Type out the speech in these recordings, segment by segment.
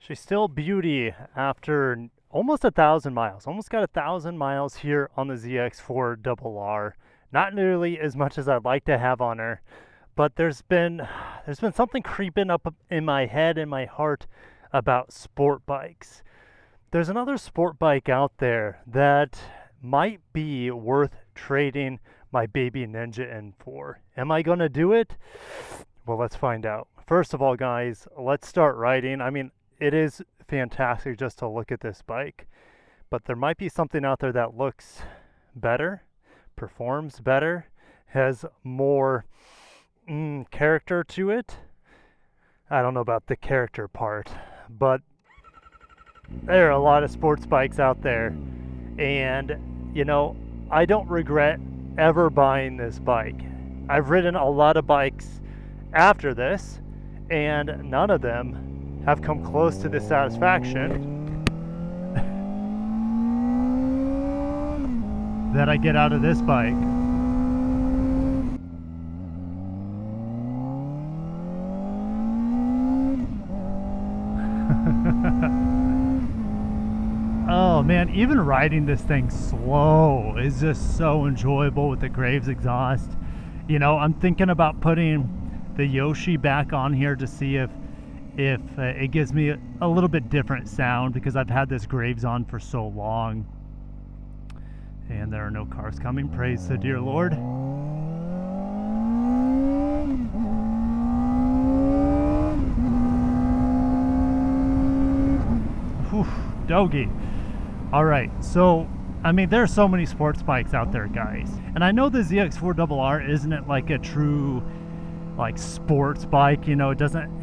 She's still beauty after almost 1,000 miles. Almost got 1,000 miles here on the ZX4RR. Not nearly as much as I'd like to have on her, but there's been something creeping up in my head and my heart about sport bikes. There's another sport bike out there that might be worth trading my baby Ninja in for. Am I gonna do it? Well, let's find out. First of all, guys, let's start riding. I mean, it is fantastic just to look at this bike, but there might be something out there that looks better, performs better, has more character to it. I don't know about the character part, but there are a lot of sports bikes out there, and I don't regret ever buying this bike. I've ridden a lot of bikes after this, and none of them have come close to the satisfaction that I get out of this bike. Oh man, even riding this thing slow is just so enjoyable with the Graves exhaust. I'm thinking about putting the Yoshi back on here to see if it gives me a little bit different sound, because I've had this Graves on for so long. And there are no cars coming, praise the dear Lord. Whew, doggy. All right, so I mean, there are so many sports bikes out there, guys, and I know the ZX4RR isn't like a true sports bike. It doesn't,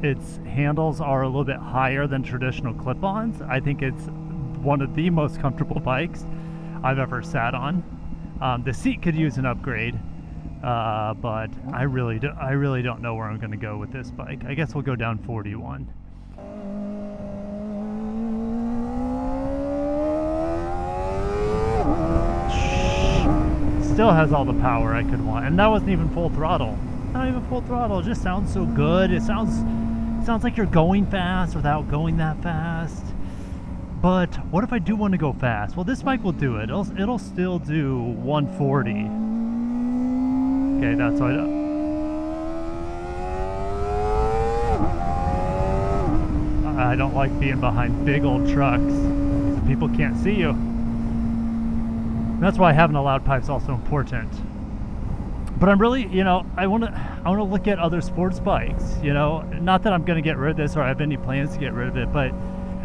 its handles are a little bit higher than traditional clip-ons. I think it's one of the most comfortable bikes I've ever sat on. The seat could use an upgrade, but I really don't know where I'm going to go with this bike. I guess we'll go down 41. Still has all the power I could want, and that wasn't even full throttle. Not even full throttle. It just sounds so good. It sounds like you're going fast without going that fast. But what if I do want to go fast? Well, this bike will do it. It'll still do 140. Okay, that's what I don't like being behind big old trucks, so people can't see you. And that's why having a loud pipe is also important. But I'm really, I want to look at other sports bikes. Not that I'm going to get rid of this or I have any plans to get rid of it, but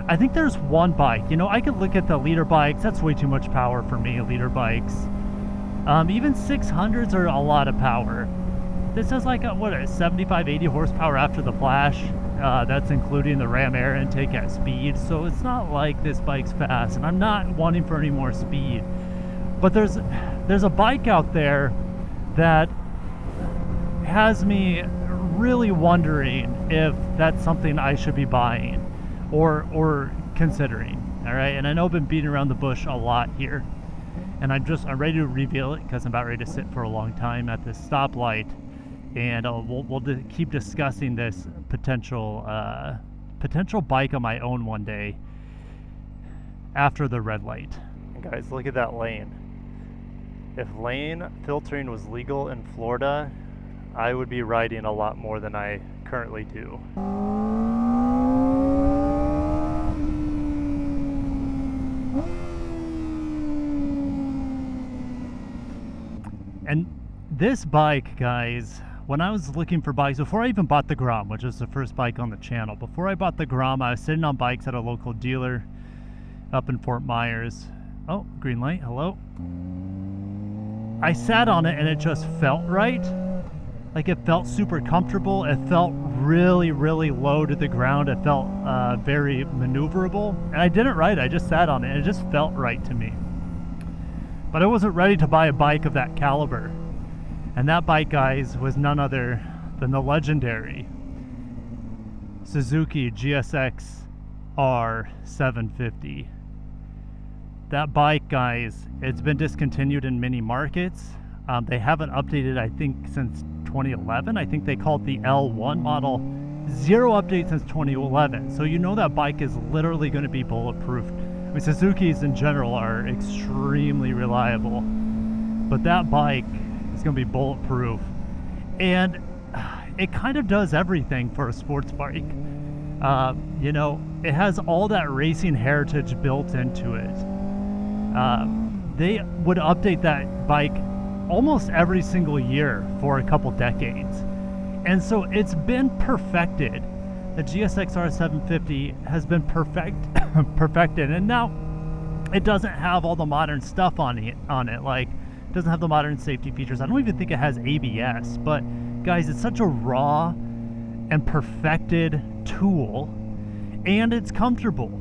I think there's one bike. I could look at the leader bikes. That's way too much power for me, leader bikes. Even 600s are a lot of power. This has 75, 80 horsepower after the flash. That's including the ram air intake at speed. So it's not like this bike's fast, and I'm not wanting for any more speed. But there's a bike out there that has me really wondering if that's something I should be buying or considering. All right, and I know I've been beating around the bush a lot here, and I'm ready to reveal it because I'm about ready to sit for a long time at this stoplight, and we'll keep discussing this potential bike on my own one day after the red light. And guys, look at that lane. If lane filtering was legal in Florida, I would be riding a lot more than I currently do. And this bike, guys, when I was looking for bikes, before I even bought the Grom, which was the first bike on the channel, before I bought the Grom, I was sitting on bikes at a local dealer up in Fort Myers. Oh, green light, hello. I sat on it and it just felt right. It felt super comfortable. It felt really, really low to the ground. It felt very maneuverable. And I didn't ride it, I just sat on it and it just felt right to me. But I wasn't ready to buy a bike of that caliber. And that bike, guys, was none other than the legendary Suzuki GSXR 750. That bike, guys, it's been discontinued in many markets. They haven't updated, I think, since 2011. I think they called the L1 model Zero updates since 2011. So you know that bike is literally going to be bulletproof. I mean, Suzuki's in general are extremely reliable, but that bike is going to be bulletproof. And it kind of does everything for a sports bike. You know, it has all that racing heritage built into it. They would update that bike almost every single year for a couple decades. And so it's been perfected. The GSXR 750 has been perfected. And now it doesn't have all the modern stuff on it. Like, it doesn't have the modern safety features. I don't even think it has ABS. But guys, it's such a raw and perfected tool. And it's comfortable.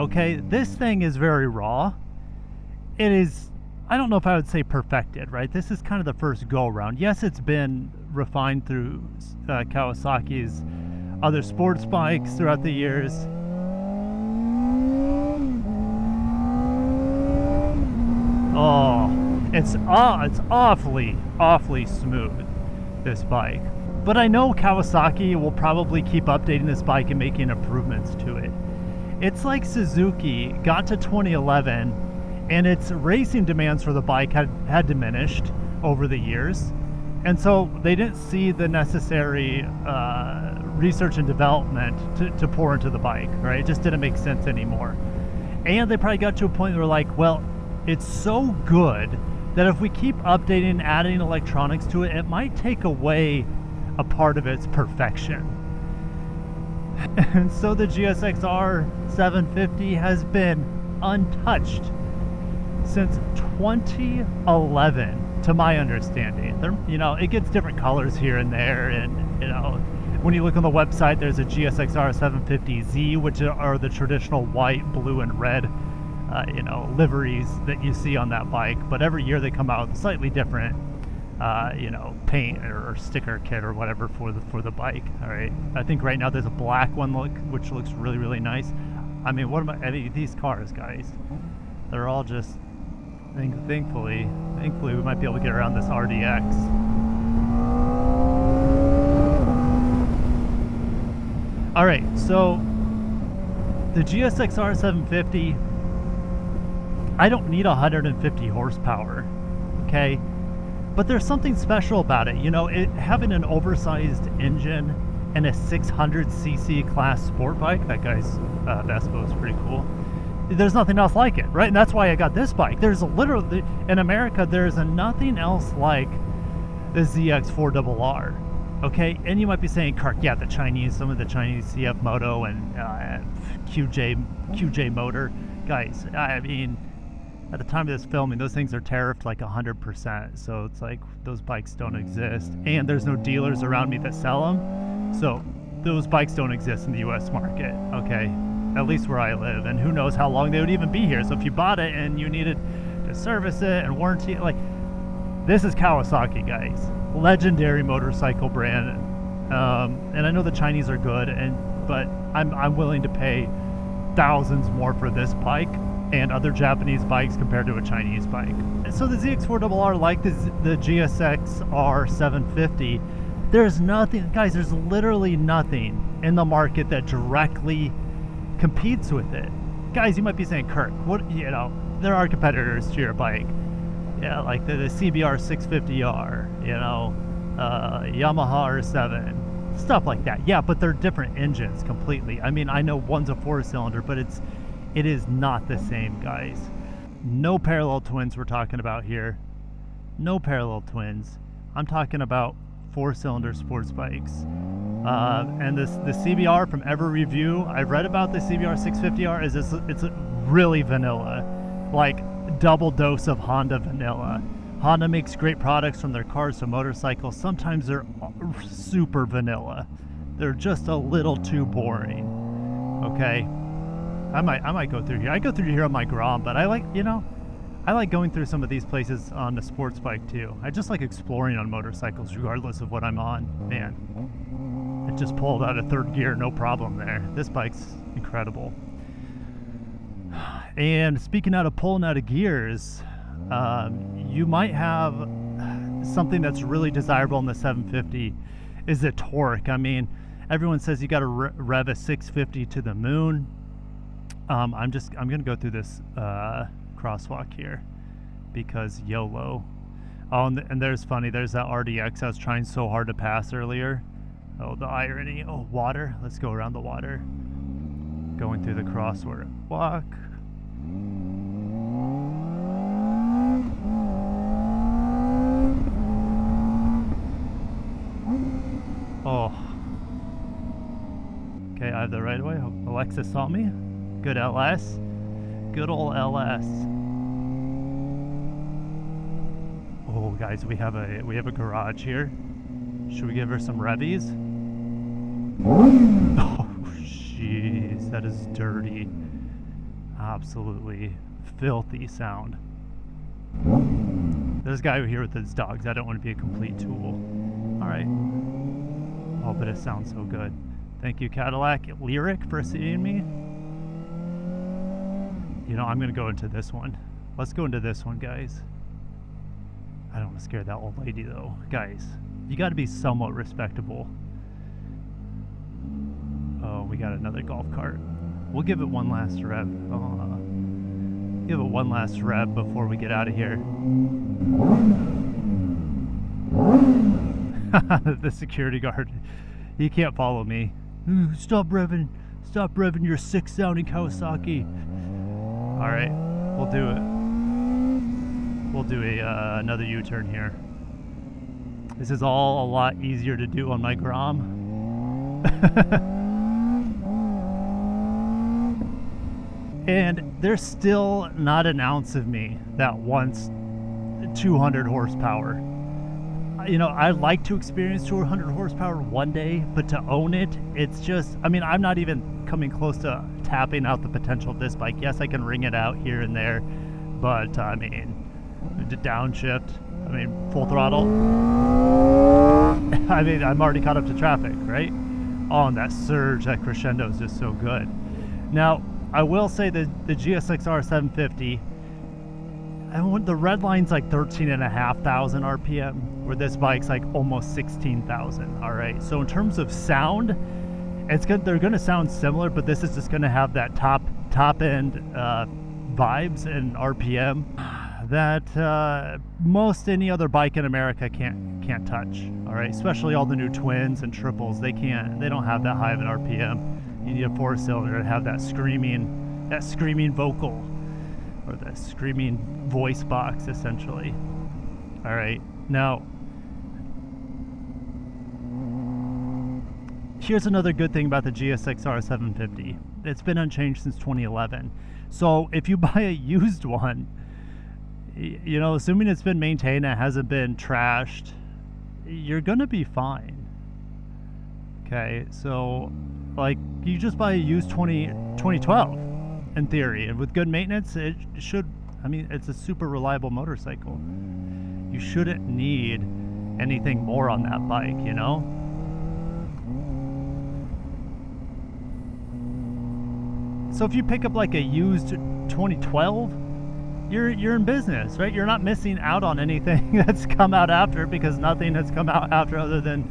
Okay, this thing is very raw. It is, I don't know if I would say perfected, right? This is kind of the first go around. Yes, it's been refined through Kawasaki's other sports bikes throughout the years. Oh, it's awfully smooth, this bike. But I know Kawasaki will probably keep updating this bike and making improvements to it. It's like Suzuki got to 2011 and its racing demands for the bike had diminished over the years. And so they didn't see the necessary research and development to pour into the bike, right? It just didn't make sense anymore. And they probably got to a point where like, well, it's so good that if we keep updating and adding electronics to it, it might take away a part of its perfection. And so the GSXR 750 has been untouched since 2011, to my understanding. You know, it gets different colors here and there, and you know, when you look on the website, there's a GSXR 750Z, which are the traditional white, blue, and red, you know, liveries that you see on that bike. But every year they come out with slightly different, you know, paint or sticker kit or whatever for the bike. All right, I think right now there's a black one which looks really nice. I mean, I mean, these cars, guys, they're all just. Thankfully, we might be able to get around this RDX. All right, so the GSXR 750, I don't need 150 horsepower, okay? But there's something special about it. You know, having an oversized engine and a 600cc class sport bike, that guy's Vespa is pretty cool. There's nothing else like it, right? And that's why I got this bike. There's literally, in America, there's nothing else like the ZX4RR, okay? And you might be saying, Kirk, yeah, some of the Chinese CF Moto and QJ Motor. Guys, I mean, at the time of this filming, those things are tariffed like 100%. So it's like those bikes don't exist. And there's no dealers around me that sell them. So those bikes don't exist in the US market, okay? At least where I live, and who knows how long they would even be here. So if you bought it and you needed to service it and warranty it, like, this is Kawasaki, guys. Legendary motorcycle brand. And I know the Chinese are good, but I'm willing to pay thousands more for this bike and other Japanese bikes compared to a Chinese bike. And so the ZX4RR, like the GSXR 750, there's nothing, guys, there's literally nothing in the market that directly competes with it. Guys, you might be saying, Kirk, what, you know, there are competitors to your bike. Yeah, like the CBR 650R, you know, Yamaha R7, stuff like that. Yeah, but they're different engines completely. I mean, I know one's a 4-cylinder, but it is not the same, guys. No parallel twins we're talking about here. No parallel twins. I'm talking about 4-cylinder sports bikes. And the CBR, from every review I've read about the CBR 650R, it's really vanilla, like double dose of Honda vanilla. Honda makes great products from their cars to motorcycles. Sometimes they're super vanilla. They're just a little too boring. Okay, I might go through here. I go through here on my Grom, but I like going through some of these places on the sports bike too. I just like exploring on motorcycles regardless of what I'm on. Man, it just pulled out of third gear, no problem there. This bike's incredible. And speaking out of pulling out of gears, you might have something that's really desirable in the 750 is the torque. I mean, Everyone says you got to rev a 650 to the moon. I'm gonna go through this crosswalk here because YOLO. Oh, and there's that RDX I was trying so hard to pass earlier. Oh, the irony. Oh, water. Let's go around the water. Going through the crosswalk. Oh. Okay, I have the right of way. Alexa saw me. Good LS. Good old LS. Oh, guys, we have a garage here. Should we give her some revvies? Oh, jeez, that is dirty. Absolutely filthy sound. There's a guy over here with his dogs. I don't want to be a complete tool. All right. Oh, but it sounds so good. Thank you, Cadillac Lyric, for seeing me. You know, I'm going to go into this one. Let's go into this one, guys. I don't want to scare that old lady, though. Guys, you got to be somewhat respectable. Oh, we got another golf cart. We'll give it one last rev. Give it one last rev before we get out of here. The security guard, he can't follow me. Stop revving your sick sounding Kawasaki. All right, we'll do it. We'll do another U-turn here. This is all a lot easier to do on my Grom. And there's still not an ounce of me that wants 200 horsepower. You know, I'd like to experience 200 horsepower one day, but to own it, it's just, I mean, I'm not even coming close to tapping out the potential of this bike. Yes, I can ring it out here and there, but I mean, the downshift, I mean, full throttle. I mean, I'm already caught up to traffic, right? Oh, and that surge, that crescendo is just so good. Now, I will say that the GSXR 750, the red line's like 13,500 RPM, where this bike's like almost 16,000. All right, so in terms of sound, it's good. They're going to sound similar, but this is just going to have that top end vibes and RPM that most any other bike in America can't touch. All right, especially all the new twins and triples. They don't have that high of an RPM. You need a 4-cylinder to have that screaming vocal, or that screaming voice box, essentially. All right, now here's another good thing about the GSXR 750. It's been unchanged since 2011. So if you buy a used one, you know, assuming it's been maintained and it hasn't been trashed, you're gonna be fine. Okay, so like you just buy a used 2012 in theory, and with good maintenance, it should, I mean, it's a super reliable motorcycle. You shouldn't need anything more on that bike, you know? So if you pick up like a used 2012, you're in business, right? You're not missing out on anything that's come out after, because nothing has come out after other than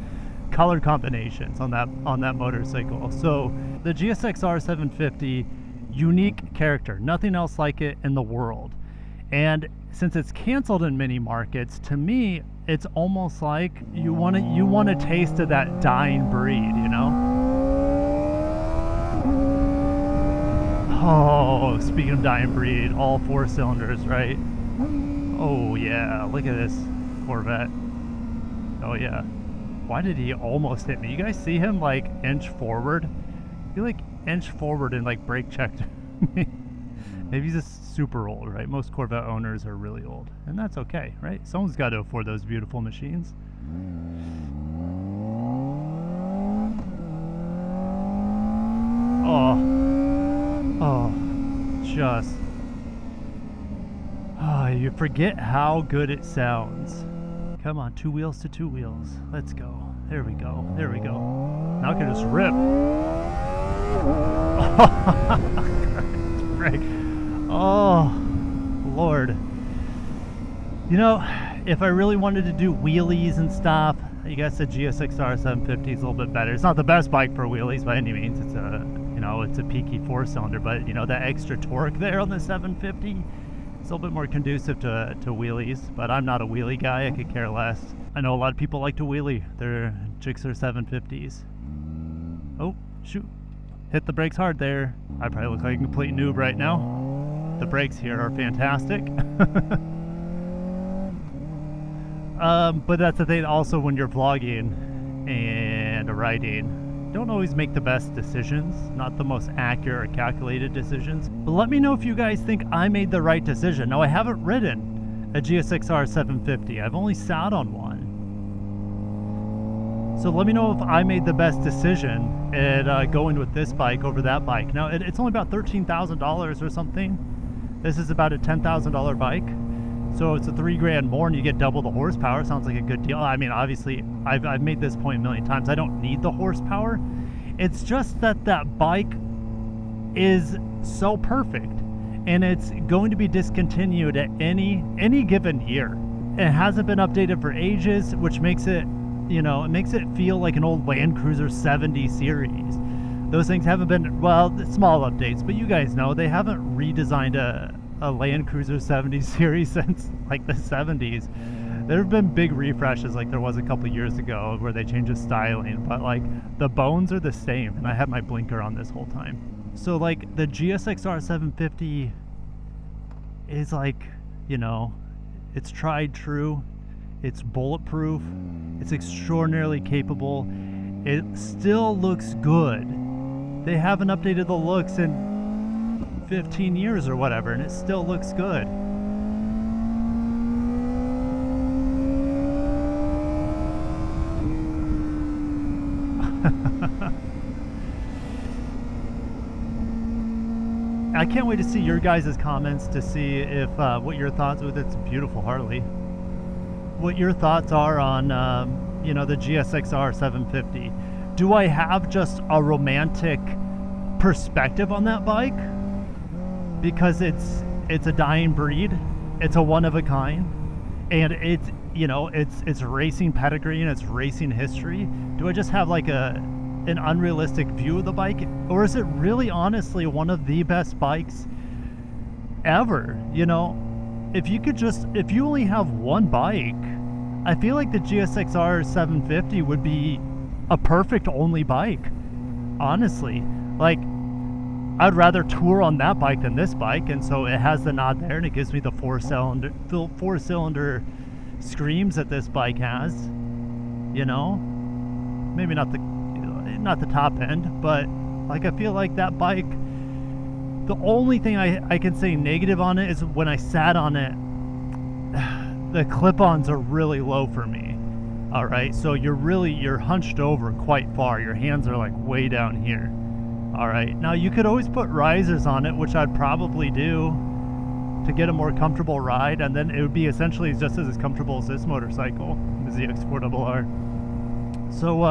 color combinations on that motorcycle. So the GSXR 750, unique character, nothing else like it in the world. And since it's canceled in many markets, to me it's almost like you want a taste of that dying breed, you know? Oh, speaking of dying breed, all 4 cylinders, right? Oh yeah, look at this Corvette. Oh yeah. Why did he almost hit me? You guys see him like inch forward? He like inched forward and like brake checked me. Maybe he's just super old, right? Most Corvette owners are really old, and that's okay, right? Someone's got to afford those beautiful machines. Just you forget how good it sounds. Come on, 2 wheels to 2 wheels. Let's go. There we go. There we go. Now I can just rip. Oh, Lord. You know, if I really wanted to do wheelies and stuff, I guess the GSXR 750 is a little bit better. It's not the best bike for wheelies by any means. It's a, you know, it's a peaky 4-cylinder, but you know, that extra torque there on the 750 is a little bit more conducive to wheelies. But I'm not a wheelie guy. I could care less. I know a lot of people like to wheelie their GSXR 750s. Oh, shoot. Hit the brakes hard there. I probably look like a complete noob right now. The brakes here are fantastic. But that's the thing also when you're vlogging and riding, don't always make the best decisions, not the most accurate or calculated decisions. But let me know if you guys think I made the right decision. Now, I haven't ridden a GSXR 750. I've only sat on one. So let me know if I made the best decision at going with this bike over that bike. Now, it's only about $13,000 or something. This is about a $10,000 bike. So it's a $3,000 more and you get double the horsepower. Sounds like a good deal. I mean, obviously, I've made this point a million times. I don't need the horsepower. It's just that that bike is so perfect and it's going to be discontinued at any given year. It hasn't been updated for ages, which makes it, you know, it makes it feel like an old Land Cruiser 70 series. Those things haven't been, well, small updates, but you guys know they haven't redesigned a Land Cruiser 70 series since like the 70s. There have been big refreshes like there was a couple years ago where they changed the styling, but like the bones are the same, and I had my blinker on this whole time. So like the GSXR 750 is like, you know, it's tried true, it's bulletproof, it's extraordinarily capable, it still looks good. They haven't updated the looks in 15 years or whatever, and it still looks good. I can't wait to see your guys' comments to see if what your thoughts with it's beautiful Harley. What your thoughts are on you know, the GSXR 750. Do I have just a romantic perspective on that bike? Because it's a dying breed, it's a one of a kind, and it's, you know, it's racing pedigree and it's racing history. Do I just have like an unrealistic view of the bike, or is it really honestly one of the best bikes ever? You know, if you only have one bike, I feel like the GSXR 750 would be a perfect only bike, honestly. Like, I'd rather tour on that bike than this bike, and so it has the nod there, and it gives me the four-cylinder screams that this bike has. You know, maybe not the top end, but like I feel like that bike. The only thing I can say negative on it is when I sat on it, the clip-ons are really low for me. All right, so you're hunched over quite far. Your hands are like way down here. All right, now you could always put risers on it, which I'd probably do to get a more comfortable ride, and then it would be essentially just as comfortable as this motorcycle, the ZX4RR. So,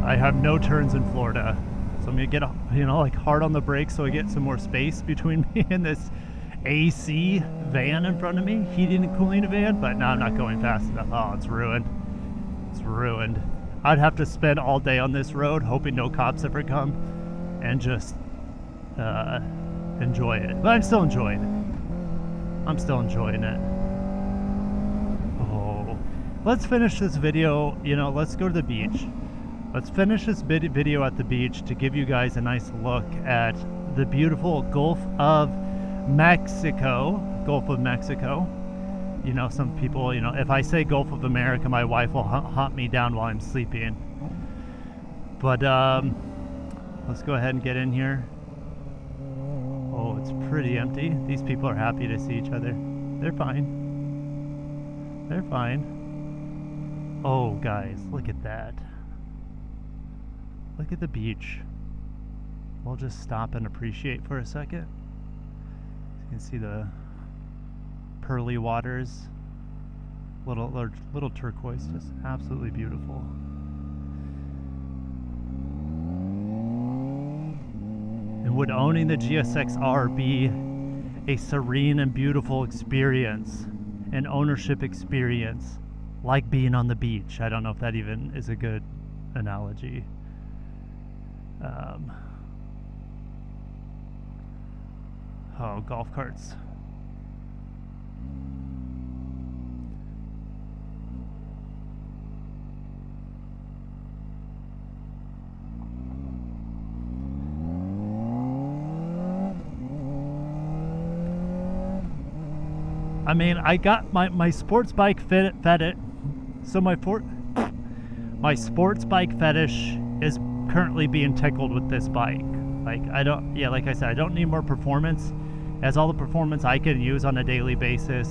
I have no turns in Florida, so I'm gonna get, you know, like hard on the brakes so I get some more space between me and this AC van in front of me, heating and cooling van. But now I'm not going fast enough. Oh, it's ruined. It's ruined. I'd have to spend all day on this road hoping no cops ever come and just enjoy it. But I'm still enjoying it. I'm still enjoying it. Oh, let's finish this video. You know, let's go to the beach. Let's finish this video at the beach to give you guys a nice look at the beautiful Gulf of Mexico. You know, some people, you know, if I say Gulf of America, my wife will hunt me down while I'm sleeping. But let's go ahead and get in here. Oh, it's pretty empty. These people are happy to see each other. They're fine. They're fine. Oh, guys, look at that. Look at the beach. We'll just stop and appreciate for a second. You can see the pearly waters, little turquoise, just absolutely beautiful. And would owning the GSXR be a serene and beautiful experience, an ownership experience, like being on the beach? I don't know if that even is a good analogy. Oh, golf carts. I mean, I got my sports bike fetish. So my sports bike fetish is currently being tickled with this bike. Like like I said, I don't need more performance. It has all the performance I can use on a daily basis.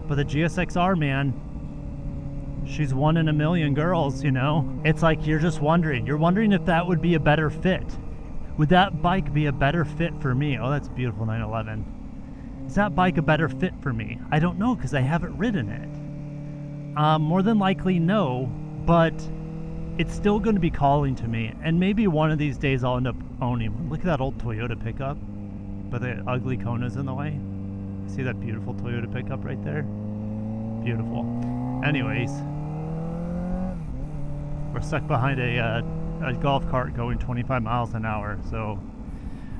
But the GSXR, man, she's one in a million girls, you know? It's like you're just wondering. You're wondering if that would be a better fit. Would that bike be a better fit for me? Oh, that's beautiful 911. Is that bike a better fit for me? I don't know because I haven't ridden it. More than likely no, but it's still going to be calling to me. And maybe one of these days I'll end up owning one. Look at that old Toyota pickup, but the ugly Kona's in the way. See that beautiful Toyota pickup right there? Beautiful. Anyways, we're stuck behind a golf cart going 25 miles an hour. So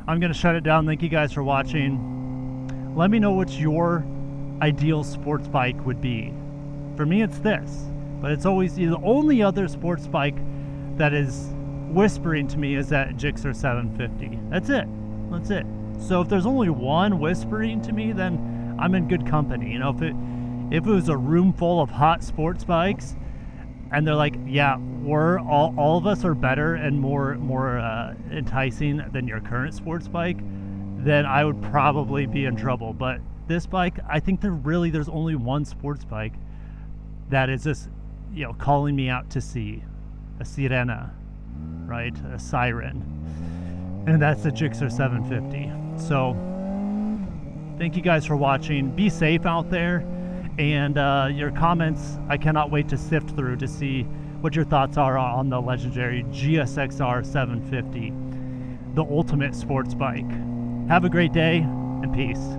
I'm going to shut it down. Thank you guys for watching. Let me know what your ideal sports bike would be. For me, it's this, but it's always the only other sports bike that is whispering to me is that GSXR 750. That's it. That's it. So if there's only one whispering to me, then I'm in good company. You know, if it was a room full of hot sports bikes, and they're like, yeah, we're all of us are better and more enticing than your current sports bike, then I would probably be in trouble. But this bike, I think there's only one sports bike that is just, you know, calling me out to sea. A sirena, right? A siren. And that's the GSXR 750. So thank you guys for watching. Be safe out there. And your comments, I cannot wait to sift through to see what your thoughts are on the legendary GSXR 750, the ultimate sports bike. Have a great day, and peace.